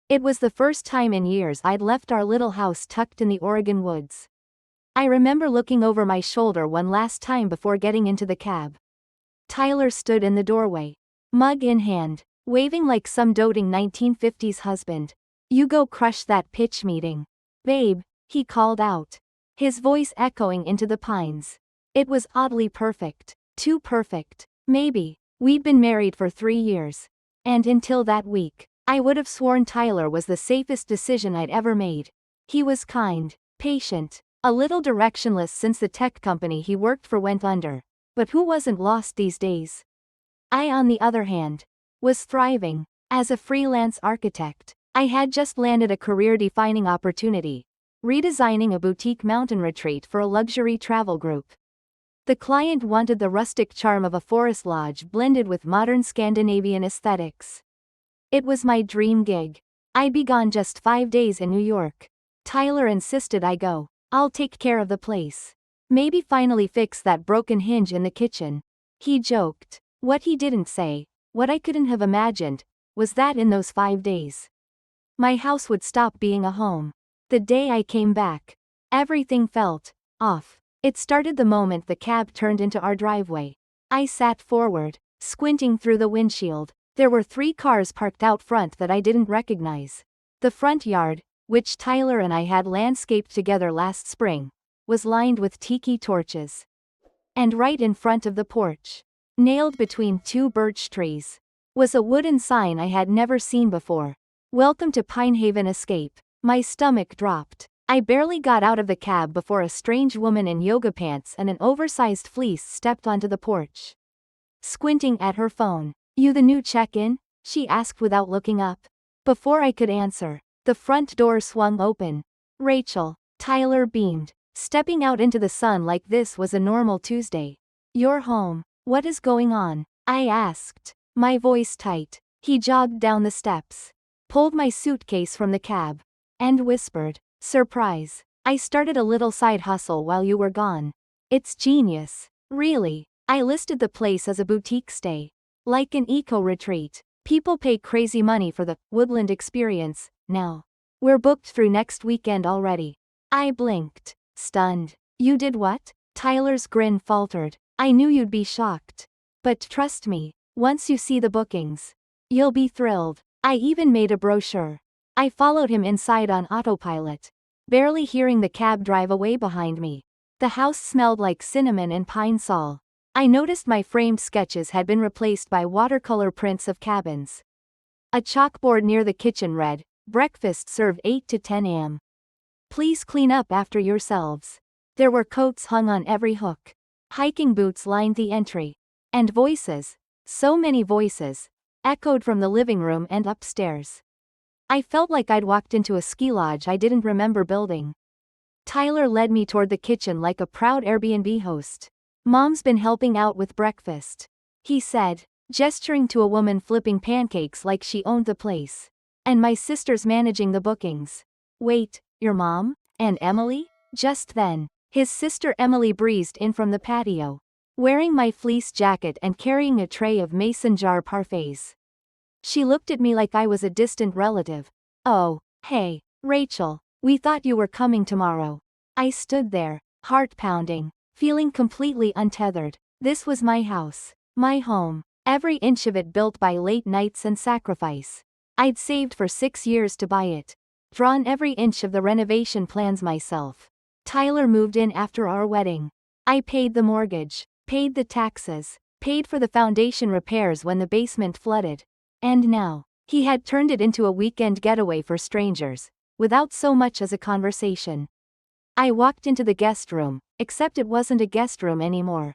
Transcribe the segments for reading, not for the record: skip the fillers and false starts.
It was the first time in years I'd left our little house tucked in the Oregon woods. I remember looking over my shoulder one last time before getting into the cab. Tyler stood in the doorway, mug in hand, waving like some doting 1950s husband. "You go crush that pitch meeting, babe," he called out, his voice echoing into the pines. It was oddly perfect, too perfect. Maybe we'd been married for 3 years, and until that week, I would have sworn Tyler was the safest decision I'd ever made. He was kind, patient, a little directionless since the tech company he worked for went under, but who wasn't lost these days? I, on the other hand, was thriving. As a freelance architect, I had just landed a career-defining opportunity, redesigning a boutique mountain retreat for a luxury travel group. The client wanted the rustic charm of a forest lodge blended with modern Scandinavian aesthetics. It was my dream gig. I'd be gone just 5 days in New York. Tyler insisted I go. "I'll take care of the place. Maybe finally fix that broken hinge in the kitchen," he joked. What he didn't say, what I couldn't have imagined, was that in those 5 days, my house would stop being a home. The day I came back, everything felt off. It started the moment the cab turned into our driveway. I sat forward, squinting through the windshield. There were 3 cars parked out front that I didn't recognize. The front yard, which Tyler and I had landscaped together last spring, was lined with tiki torches. And right in front of the porch, nailed between 2 birch trees, was a wooden sign I had never seen before. "Welcome to Pinehaven Escape." My stomach dropped. I barely got out of the cab before a strange woman in yoga pants and an oversized fleece stepped onto the porch. Squinting at her phone. "You the new check-in?" she asked without looking up. Before I could answer, the front door swung open. "Rachel," Tyler beamed, stepping out into the sun like this was a normal Tuesday. "You're home. What is going on?" I asked, my voice tight. He jogged down the steps, pulled my suitcase from the cab, and whispered, "Surprise. I started a little side hustle while you were gone. It's genius." "Really?" I listed the place as a boutique stay. Like an eco-retreat. People pay crazy money for the woodland experience now. We're booked through next weekend already. I blinked, stunned. "You did what?" Tyler's grin faltered. "I knew you'd be shocked. But trust me, once you see the bookings, you'll be thrilled." I even made a brochure. I followed him inside on autopilot, barely hearing the cab drive away behind me. The house smelled like cinnamon and pine sol. I noticed my framed sketches had been replaced by watercolor prints of cabins. A chalkboard near the kitchen read, "Breakfast served 8 to 10 a.m. Please clean up after yourselves." There were coats hung on every hook. Hiking boots lined the entry. And voices, so many voices, echoed from the living room and upstairs. I felt like I'd walked into a ski lodge I didn't remember building. Tyler led me toward the kitchen like a proud Airbnb host. "Mom's been helping out with breakfast," he said, gesturing to a woman flipping pancakes like she owned the place. "And my sister's managing the bookings." "Wait, your mom? And Emily?" Just then, his sister Emily breezed in from the patio, wearing my fleece jacket and carrying a tray of mason jar parfaits. She looked at me like I was a distant relative. "Oh, hey, Rachel, we thought you were coming tomorrow." I stood there, heart pounding, feeling completely untethered. This was my house, my home, every inch of it built by late nights and sacrifice. I'd saved for 6 years to buy it, drawn every inch of the renovation plans myself. Tyler moved in after our wedding. I paid the mortgage, paid the taxes, paid for the foundation repairs when the basement flooded. And now, he had turned it into a weekend getaway for strangers, without so much as a conversation. I walked into the guest room, except it wasn't a guest room anymore.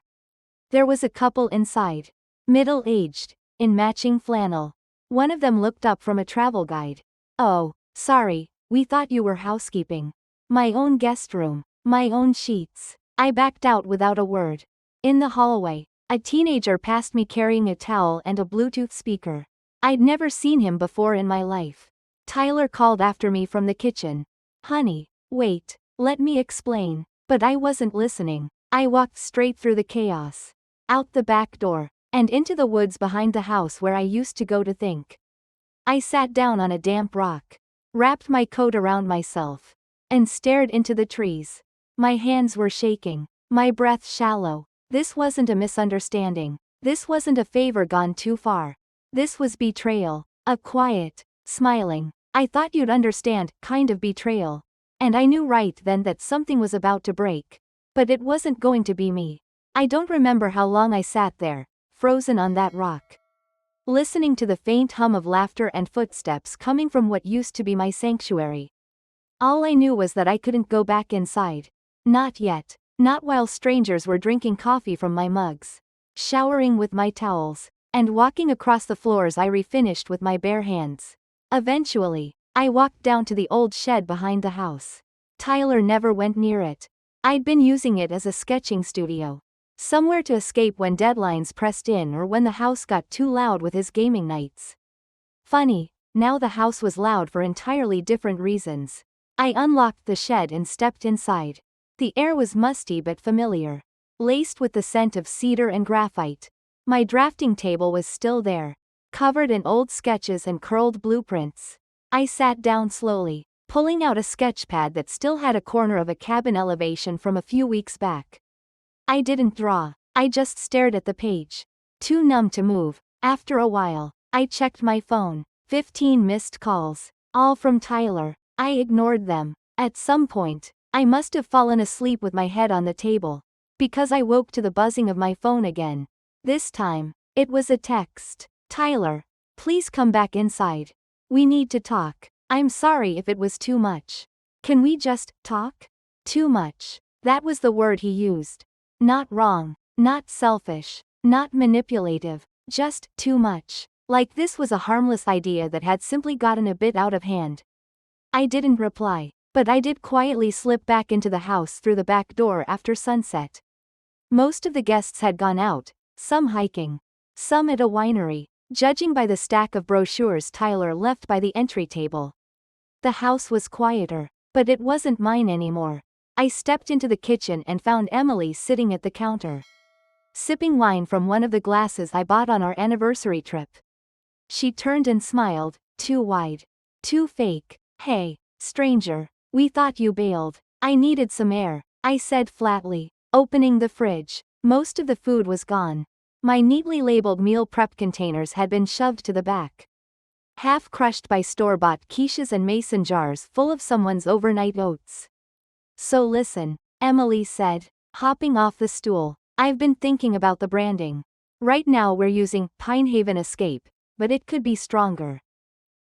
There was a couple inside, middle-aged, in matching flannel. One of them looked up from a travel guide. "Oh, sorry, we thought you were housekeeping." My own guest room, my own sheets. I backed out without a word. In the hallway, a teenager passed me carrying a towel and a Bluetooth speaker. I'd never seen him before in my life. Tyler called after me from the kitchen. "Honey, wait, let me explain." But I wasn't listening. I walked straight through the chaos, out the back door, and into the woods behind the house where I used to go to think. I sat down on a damp rock, wrapped my coat around myself, and stared into the trees. My hands were shaking, my breath shallow. This wasn't a misunderstanding. This wasn't a favor gone too far. This was betrayal. A quiet, smiling, "I thought you'd understand," kind of betrayal. And I knew right then that something was about to break. But it wasn't going to be me. I don't remember how long I sat there, frozen on that rock, listening to the faint hum of laughter and footsteps coming from what used to be my sanctuary. All I knew was that I couldn't go back inside. Not yet. Not while strangers were drinking coffee from my mugs, showering with my towels, and walking across the floors I refinished with my bare hands. Eventually, I walked down to the old shed behind the house. Tyler never went near it. I'd been using it as a sketching studio. Somewhere to escape when deadlines pressed in or when the house got too loud with his gaming nights. Funny, now the house was loud for entirely different reasons. I unlocked the shed and stepped inside. The air was musty but familiar, laced with the scent of cedar and graphite. My drafting table was still there, covered in old sketches and curled blueprints. I sat down slowly, pulling out a sketch pad that still had a corner of a cabin elevation from a few weeks back. I didn't draw, I just stared at the page, too numb to move. After a while, I checked my phone. 15 missed calls, all from Tyler. I ignored them. At some point, I must have fallen asleep with my head on the table, because I woke to the buzzing of my phone again. This time, it was a text. "Tyler, please come back inside. We need to talk. I'm sorry if it was too much. Can we just talk?" Too much. That was the word he used. Not wrong, not selfish, not manipulative, just too much. Like this was a harmless idea that had simply gotten a bit out of hand. I didn't reply, but I did quietly slip back into the house through the back door after sunset. Most of the guests had gone out, some hiking, some at a winery, judging by the stack of brochures Tyler left by the entry table. The house was quieter, but it wasn't mine anymore. I stepped into the kitchen and found Emily sitting at the counter, sipping wine from one of the glasses I bought on our anniversary trip. She turned and smiled, too wide, too fake. "Hey, stranger, we thought you bailed." "I needed some air," I said flatly, opening the fridge. Most of the food was gone. My neatly labeled meal prep containers had been shoved to the back, half crushed by store-bought quiches and mason jars full of someone's overnight oats. "So listen," Emily said, hopping off the stool. "I've been thinking about the branding. Right now we're using Pinehaven Escape, but it could be stronger.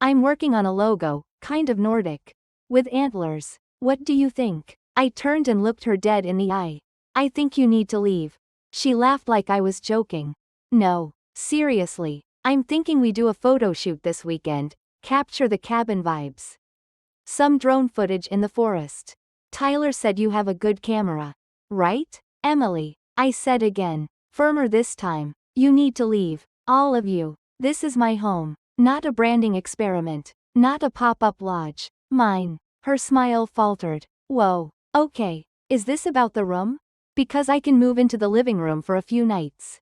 I'm working on a logo, kind of Nordic, with antlers. What do you think?" I turned and looked her dead in the eye. "I think you need to leave." She laughed like I was joking. "No, seriously, I'm thinking we do a photo shoot this weekend, capture the cabin vibes. Some drone footage in the forest. Tyler said you have a good camera, right, Emily?" I said again, firmer this time. "You need to leave, all of you. This is my home, not a branding experiment, not a pop-up lodge. Mine." Her smile faltered. "Whoa, okay, is this about the room? Because I can move into the living room for a few nights."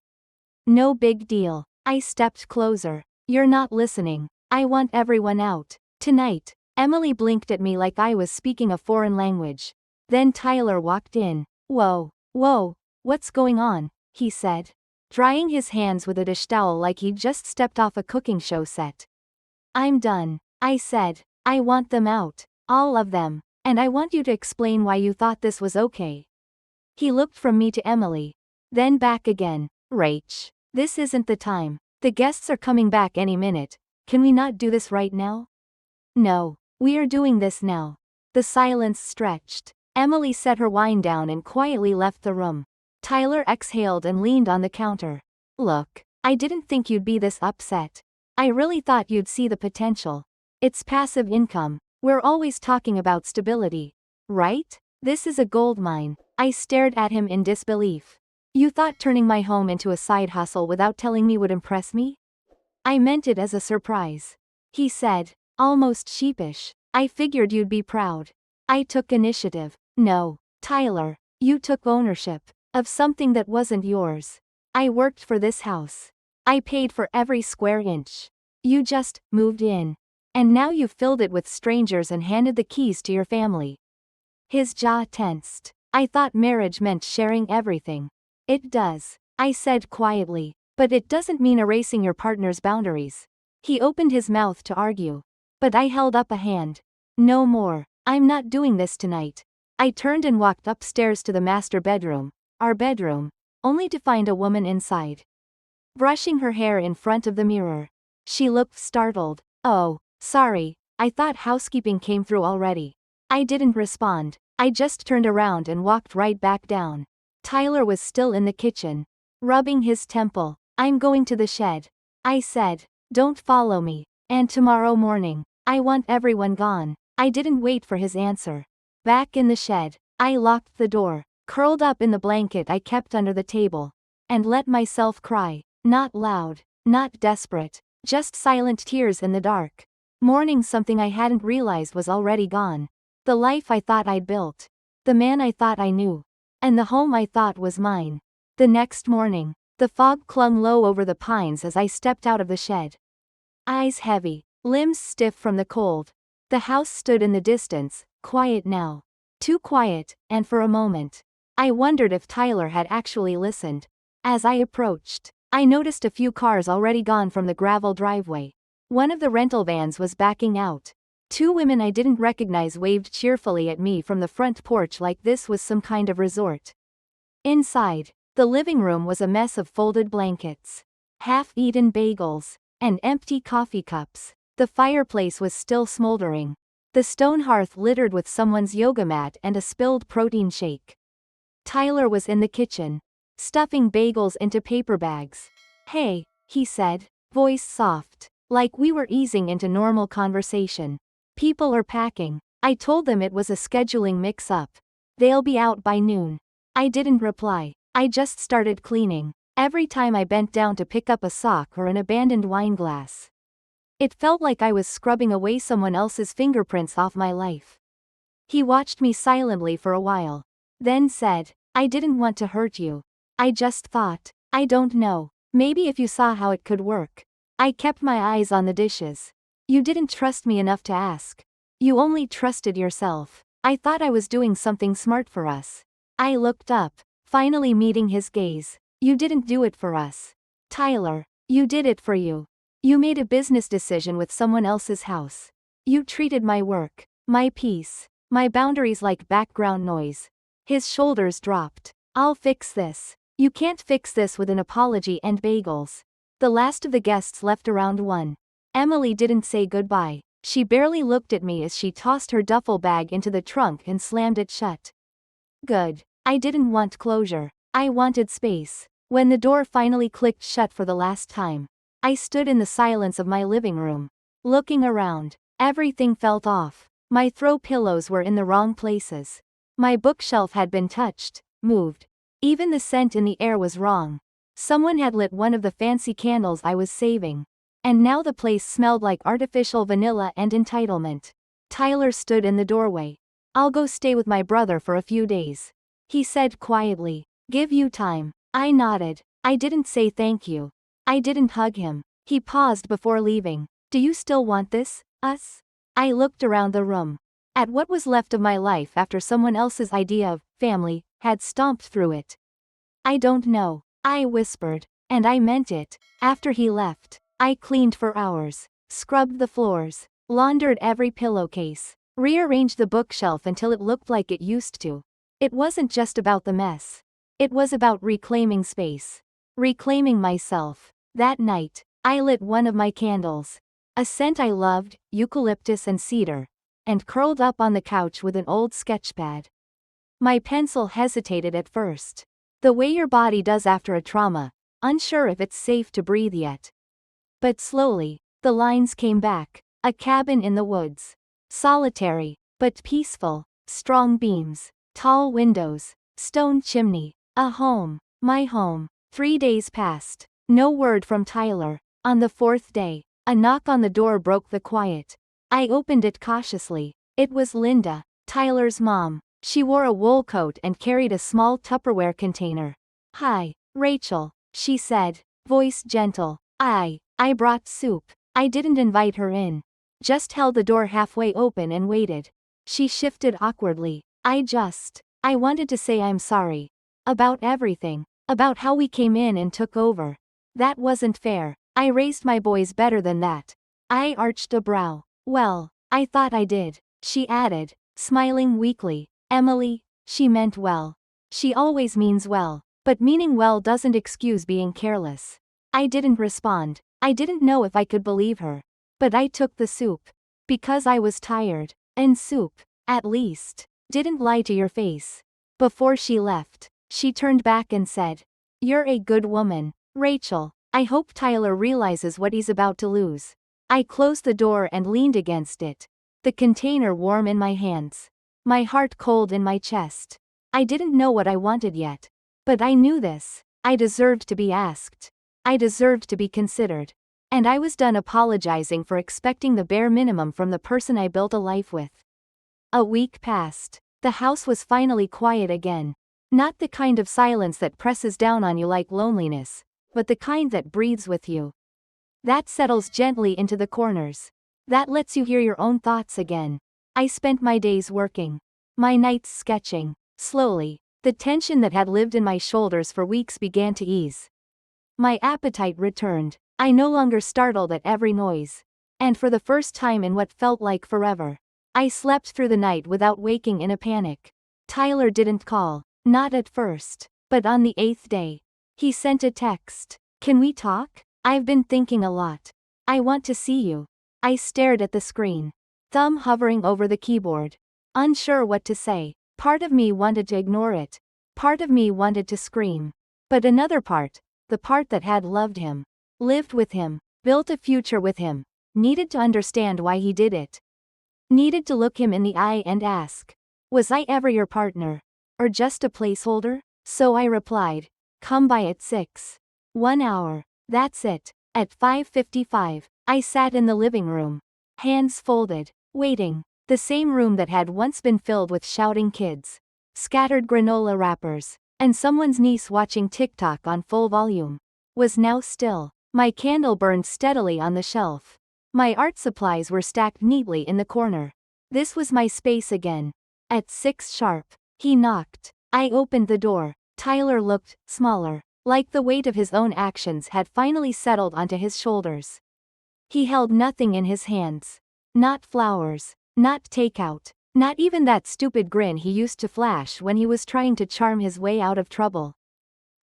"No big deal." I stepped closer. "You're not listening. I want everyone out. Tonight." Emily blinked at me like I was speaking a foreign language. Then Tyler walked in. Whoa, what's going on?" he said, drying his hands with a dish towel like he'd just stepped off a cooking show set. "I'm done," I said. "I want them out. All of them. And I want you to explain why you thought this was okay." He looked from me to Emily, then back again. "Rach, this isn't the time. The guests are coming back any minute. Can we not do this right now?" "No, we are doing this now." The silence stretched. Emily set her wine down and quietly left the room. Tyler exhaled and leaned on the counter. "Look, I didn't think you'd be this upset. I really thought you'd see the potential. It's passive income. We're always talking about stability, right? This is a gold mine." I stared at him in disbelief. "You thought turning my home into a side hustle without telling me would impress me?" "I meant it as a surprise," he said, almost sheepish. "I figured you'd be proud." I took initiative. "No, Tyler, you took ownership of something that wasn't yours. I worked for this house. I paid for every square inch. You just moved in." And now you've filled it with strangers and handed the keys to your family. His jaw tensed. I thought marriage meant sharing everything. It does, I said quietly, but it doesn't mean erasing your partner's boundaries. He opened his mouth to argue, but I held up a hand. No more. I'm not doing this tonight. I turned and walked upstairs to the master bedroom, our bedroom, only to find a woman inside, brushing her hair in front of the mirror. She looked startled. Oh, sorry, I thought housekeeping came through already. I didn't respond. I just turned around and walked right back down. Tyler was still in the kitchen, rubbing his temple. I'm going to the shed, I said. Don't follow me. And tomorrow morning, I want everyone gone. I didn't wait for his answer. Back in the shed, I locked the door, curled up in the blanket I kept under the table, and let myself cry. Not loud, not desperate, just silent tears in the dark. Mourning something I hadn't realized was already gone. The life I thought I'd built. The man I thought I knew. And the home I thought was mine. The next morning, the fog clung low over the pines as I stepped out of the shed. Eyes heavy, limbs stiff from the cold. The house stood in the distance, quiet now. Too quiet, and for a moment, I wondered if Tyler had actually listened. As I approached, I noticed a few cars already gone from the gravel driveway. One of the rental vans was backing out. Two women I didn't recognize waved cheerfully at me from the front porch like this was some kind of resort. Inside, the living room was a mess of folded blankets, half-eaten bagels, and empty coffee cups. The fireplace was still smoldering. The stone hearth littered with someone's yoga mat and a spilled protein shake. Tyler was in the kitchen, stuffing bagels into paper bags. Hey, he said, voice soft, like we were easing into normal conversation. People are packing. I told them it was a scheduling mix-up. They'll be out by noon. I didn't reply. I just started cleaning. Every time I bent down to pick up a sock or an abandoned wine glass, it felt like I was scrubbing away someone else's fingerprints off my life. He watched me silently for a while, then said, I didn't want to hurt you. I just thought, I don't know, maybe if you saw how it could work. I kept my eyes on the dishes. You didn't trust me enough to ask. You only trusted yourself. I thought I was doing something smart for us. I looked up, finally meeting his gaze. You didn't do it for us, Tyler. You did it for you. You made a business decision with someone else's house. You treated my work, my peace, my boundaries like background noise. His shoulders dropped. I'll fix this. You can't fix this with an apology and bagels. The last of the guests left around 1. Emily didn't say goodbye. She barely looked at me as she tossed her duffel bag into the trunk and slammed it shut. Good. I didn't want closure. I wanted space. When the door finally clicked shut for the last time, I stood in the silence of my living room, looking around. Everything felt off. My throw pillows were in the wrong places. My bookshelf had been touched, moved. Even the scent in the air was wrong. Someone had lit one of the fancy candles I was saving. And now the place smelled like artificial vanilla and entitlement. Tyler stood in the doorway. I'll go stay with my brother for a few days, he said quietly. Give you time. I nodded. I didn't say thank you. I didn't hug him. He paused before leaving. Do you still want this, us? I looked around the room, at what was left of my life after someone else's idea of family had stomped through it. I don't know, I whispered, and I meant it. After he left, I cleaned for hours, scrubbed the floors, laundered every pillowcase, rearranged the bookshelf until it looked like it used to. It wasn't just about the mess. It was about reclaiming space, reclaiming myself. That night, I lit one of my candles, a scent I loved, eucalyptus and cedar, and curled up on the couch with an old sketchpad. My pencil hesitated at first, the way your body does after a trauma, unsure if it's safe to breathe yet. But slowly, the lines came back. A cabin in the woods. Solitary, but peaceful. Strong beams, tall windows, stone chimney. A home, my home. 3 days passed. No word from Tyler. On the 4th day, a knock on the door broke the quiet. I opened it cautiously. It was Linda, Tyler's mom. She wore a wool coat and carried a small Tupperware container. Hi, Rachel, she said, voice gentle. I brought soup. I didn't invite her in. just held the door halfway open and waited. She shifted awkwardly. I wanted to say I'm sorry. About everything. About how we came in and took over. That wasn't fair. I raised my boys better than that. I arched a brow. Well, I thought I did, she added, smiling weakly. Emily, she meant well. She always means well, but meaning well doesn't excuse being careless. I didn't respond. I didn't know if I could believe her. But I took the soup. Because I was tired. And soup, at least, didn't lie to your face. Before she left, she turned back and said, "You're a good woman, Rachel. I hope Tyler realizes what he's about to lose." I closed the door and leaned against it. The container warm in my hands. My heart cold in my chest. I didn't know what I wanted yet. But I knew this. I deserved to be asked. I deserved to be considered. And I was done apologizing for expecting the bare minimum from the person I built a life with. A week passed. The house was finally quiet again. Not the kind of silence that presses down on you like loneliness, but the kind that breathes with you. That settles gently into the corners. That lets you hear your own thoughts again. I spent my days working. My nights sketching. Slowly, the tension that had lived in my shoulders for weeks began to ease. My appetite returned. I no longer startled at every noise. And for the first time in what felt like forever, I slept through the night without waking in a panic. Tyler didn't call. Not at first. But on the 8th day, he sent a text. "Can we talk? I've been thinking a lot. I want to see you." I stared at the screen, thumb hovering over the keyboard, unsure what to say. Part of me wanted to ignore it. Part of me wanted to scream. But another part, the part that had loved him, lived with him, built a future with him, needed to understand why he did it. Needed to look him in the eye and ask, "Was I ever your partner? Or just a placeholder?" So I replied, "Come by at 6. 1 hour. That's it." At 5:55, I sat in the living room, hands folded, waiting. The same room that had once been filled with shouting kids, scattered granola wrappers, and someone's niece watching TikTok on full volume, was now still. My candle burned steadily on the shelf. My art supplies were stacked neatly in the corner. This was my space again. At 6 sharp, he knocked. I opened the door. Tyler looked smaller, like the weight of his own actions had finally settled onto his shoulders. He held nothing in his hands. Not flowers. Not takeout. Not even that stupid grin he used to flash when he was trying to charm his way out of trouble.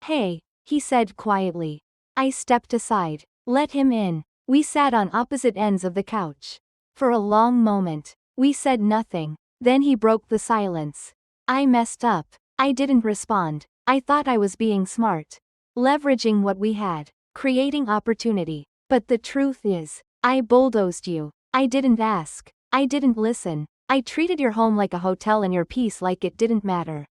"Hey," he said quietly. I stepped aside. Let him in. We sat on opposite ends of the couch. For a long moment, we said nothing. Then he broke the silence. "I messed up." I didn't respond. I thought I was being smart. Leveraging what we had. Creating opportunity. But the truth is, I bulldozed you. I didn't ask. I didn't listen. I treated your home like a hotel and your peace like it didn't matter.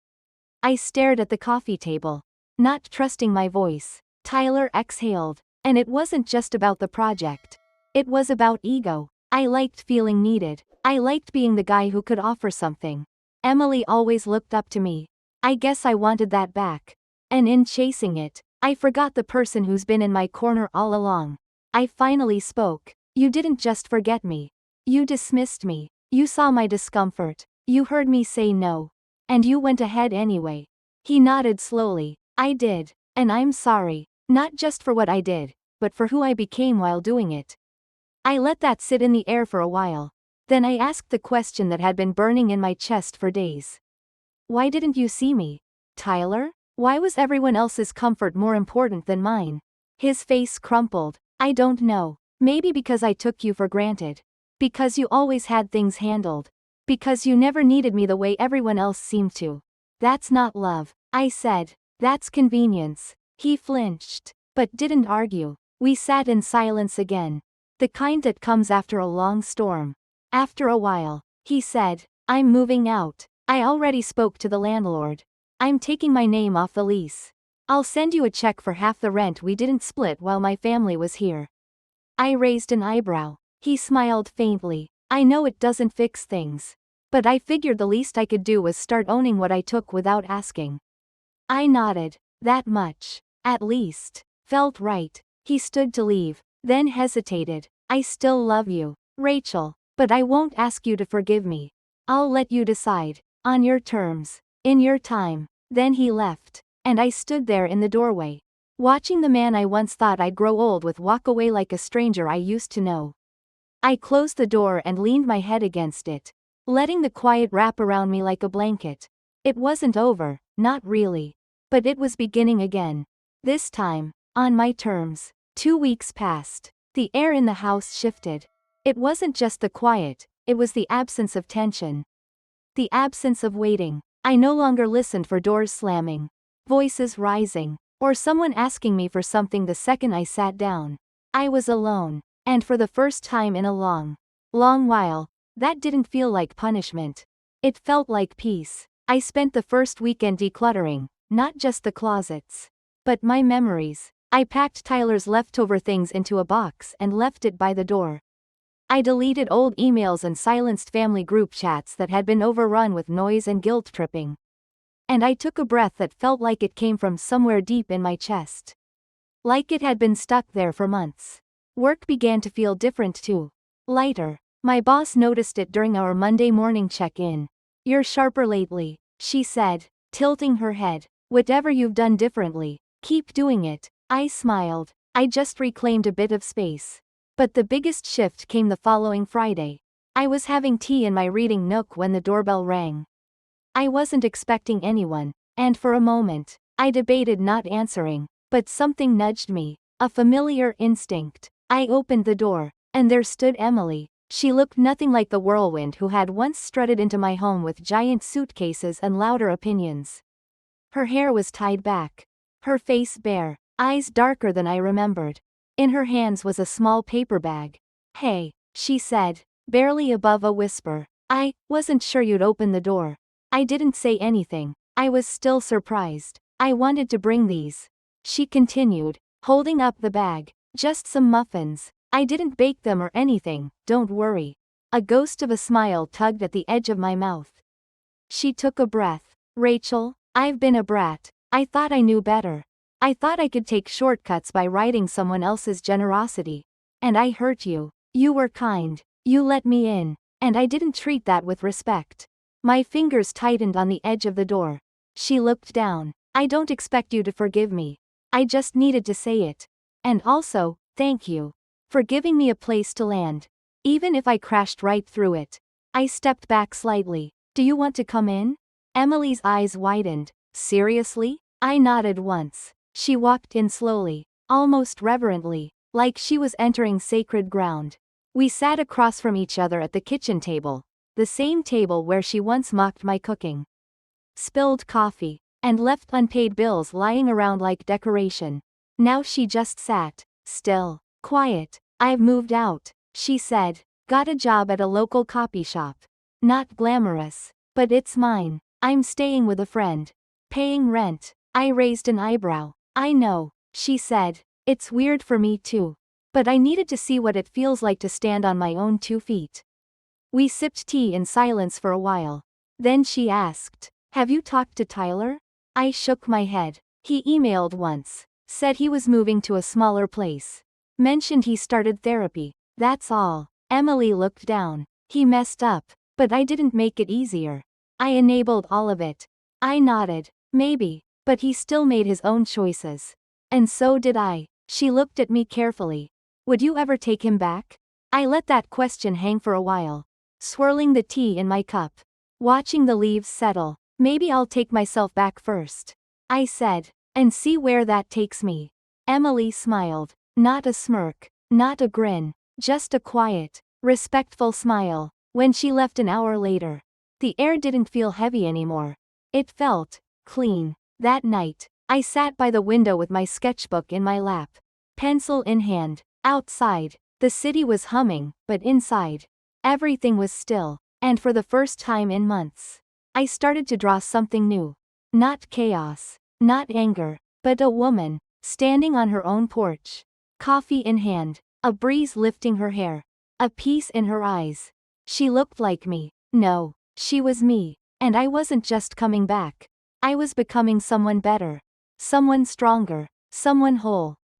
I stared at the coffee table, not trusting my voice. Tyler exhaled. And it wasn't just about the project. It was about ego. I liked feeling needed. I liked being the guy who could offer something. Emily always looked up to me. I guess I wanted that back. And in chasing it, I forgot the person who's been in my corner all along. I finally spoke. "You didn't just forget me. You dismissed me. You saw my discomfort. You heard me say no. And you went ahead anyway." He nodded slowly. "I did. And I'm sorry. Not just for what I did, but for who I became while doing it." I let that sit in the air for a while. Then I asked the question that had been burning in my chest for days. "Why didn't you see me, Tyler? Why was everyone else's comfort more important than mine?" His face crumpled. "I don't know. Maybe because I took you for granted. Because you always had things handled. Because you never needed me the way everyone else seemed to." "That's not love," I said. "That's convenience." He flinched, but didn't argue. We sat in silence again. The kind that comes after a long storm. After a while, he said, "I'm moving out. I already spoke to the landlord. I'm taking my name off the lease. I'll send you a check for half the rent we didn't split while my family was here." I raised an eyebrow. He smiled faintly. "I know it doesn't fix things. But I figured the least I could do was start owning what I took without asking." I nodded. That much, at least, felt right. He stood to leave, then hesitated. "I still love you." Rachel, but I won't ask you to forgive me. I'll let you decide. On your terms. In your time. Then he left. And I stood there in the doorway, watching the man I once thought I'd grow old with walk away like a stranger I used to know. I closed the door and leaned my head against it, letting the quiet wrap around me like a blanket. It wasn't over, not really. But it was beginning again. This time, on my terms. 2 weeks passed. The air in the house shifted. It wasn't just the quiet, it was the absence of tension. The absence of waiting. I no longer listened for doors slamming, voices rising, or someone asking me for something the second I sat down. I was alone, and for the first time in a long while, that didn't feel like punishment. It felt like peace. I spent the first weekend decluttering, not just the closets, but my memories. I packed Tyler's leftover things into a box and left it by the door. I deleted old emails and silenced family group chats that had been overrun with noise and guilt tripping. And I took a breath that felt like it came from somewhere deep in my chest. Like it had been stuck there for months. Work began to feel different too. Lighter. My boss noticed it during our Monday morning check-in. "You're sharper lately," she said, tilting her head. "Whatever you've done differently, keep doing it." I smiled. I just reclaimed a bit of space. But the biggest shift came the following Friday. I was having tea in my reading nook when the doorbell rang. I wasn't expecting anyone, and for a moment, I debated not answering, but something nudged me, a familiar instinct. I opened the door, and there stood Emily. She looked nothing like the whirlwind who had once strutted into my home with giant suitcases and louder opinions. Her hair was tied back, her face bare, eyes darker than I remembered. In her hands was a small paper bag. "Hey," she said, barely above a whisper. "I wasn't sure you'd open the door." I didn't say anything. I was still surprised. "I wanted to bring these," she continued, holding up the bag. "Just some muffins. I didn't bake them or anything, don't worry." A ghost of a smile tugged at the edge of my mouth. She took a breath. "Rachel, I've been a brat. I thought I knew better. I thought I could take shortcuts by riding someone else's generosity. And I hurt you. You were kind. You let me in. And I didn't treat that with respect." My fingers tightened on the edge of the door. She looked down. "I don't expect you to forgive me. I just needed to say it. And also, thank you for giving me a place to land, even if I crashed right through it." I stepped back slightly. "Do you want to come in?" Emily's eyes widened. "Seriously?" I nodded once. She walked in slowly, almost reverently, like she was entering sacred ground. We sat across from each other at the kitchen table, the same table where she once mocked my cooking. Spilled coffee, and left unpaid bills lying around like decoration. Now she just sat, still, quiet. "I've moved out," she said. "Got a job at a local copy shop. Not glamorous, but it's mine. I'm staying with a friend. Paying rent." I raised an eyebrow. "I know," she said. "It's weird for me too. But I needed to see what it feels like to stand on my own 2 feet." We sipped tea in silence for a while. Then she asked, "Have you talked to Tyler?" I shook my head. "He emailed once. Said he was moving to a smaller place. Mentioned he started therapy. That's all." Emily looked down. "He messed up. But I didn't make it easier. I enabled all of it." I nodded. "Maybe. But he still made his own choices. And so did I." She looked at me carefully. "Would you ever take him back?" I let that question hang for a while, swirling the tea in my cup, watching the leaves settle. "Maybe I'll take myself back first," I said, "and see where that takes me." Emily smiled. Not a smirk, not a grin, just a quiet, respectful smile. When she left an hour later, the air didn't feel heavy anymore. It felt clean. That night, I sat by the window with my sketchbook in my lap, pencil in hand. Outside, the city was humming, but inside, everything was still. And for the first time in months, I started to draw something new. Not chaos, not anger, but a woman, standing on her own porch, coffee in hand, a breeze lifting her hair, a peace in her eyes. She looked like me. No, she was me. And I wasn't just coming back. I was becoming someone better. Someone stronger. Someone whole.